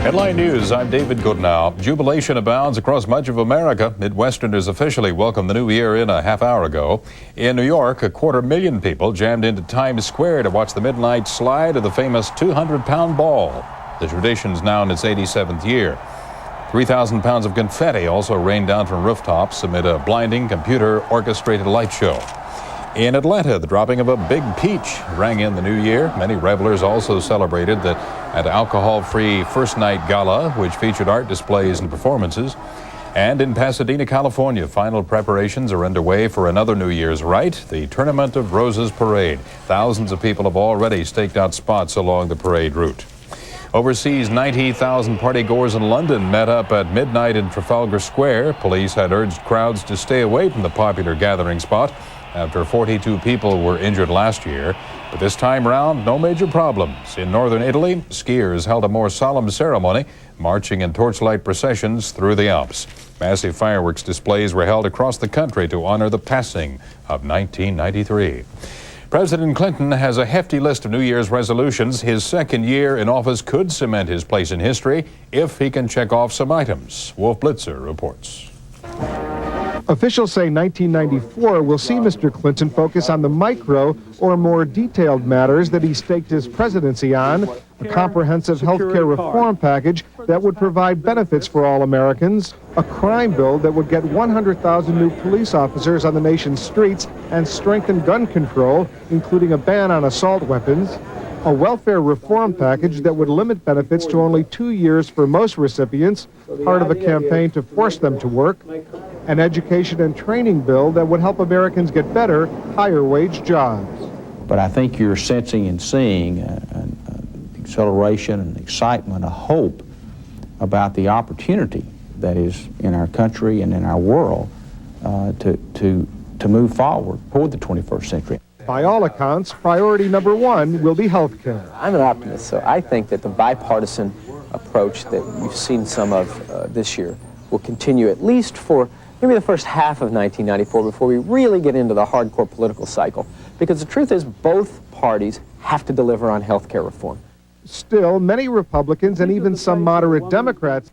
Headline News, I'm David Goodnow. Jubilation abounds across much of America. Midwesterners officially welcomed the new year in a half hour ago. In New York, 250,000 people jammed into Times Square to watch the midnight slide of the famous 200-pound ball. The tradition's now in its 87th year. 3,000 pounds of confetti also rained down from rooftops amid a blinding computer-orchestrated light show. In Atlanta, the dropping of a big peach rang in the new year. Many revelers also celebrated at alcohol-free First Night Gala, which featured art displays and performances. And in Pasadena, California, final preparations are underway for another New Year's rite, the Tournament of Roses Parade. Thousands of people have already staked out spots along the parade route. Overseas, 90,000 partygoers in London met up at midnight in Trafalgar Square. Police had urged crowds to stay away from the popular gathering spot after 42 people were injured last year. But this time round, no major problems. In northern Italy, skiers held a more solemn ceremony, marching in torchlight processions through the Alps. Massive fireworks displays were held across the country to honor the passing of 1993. President Clinton has a hefty list of New Year's resolutions. His second year in office could cement his place in history if he can check off some items. Wolf Blitzer reports. Officials say 1994 will see Mr. Clinton focus on the micro or more detailed matters that he staked his presidency on, a comprehensive health care reform package that would provide benefits for all Americans, a crime bill that would get 100,000 new police officers on the nation's streets and strengthen gun control, including a ban on assault weapons, a welfare reform package that would limit benefits to only 2 years for most recipients, part of a campaign to force them to work, an education and training bill that would help Americans get better, higher-wage jobs. But I think you're sensing and seeing an acceleration and excitement, a hope about the opportunity that is in our country and in our world to move forward toward the 21st century. By all accounts, priority number one will be health care. I'm an optimist, so I think that the bipartisan approach that we've seen some of this year will continue at least for maybe the first half of 1994 before we really get into the hardcore political cycle. Because the truth is, both parties have to deliver on health care reform. Still, many Republicans and even some moderate Democrats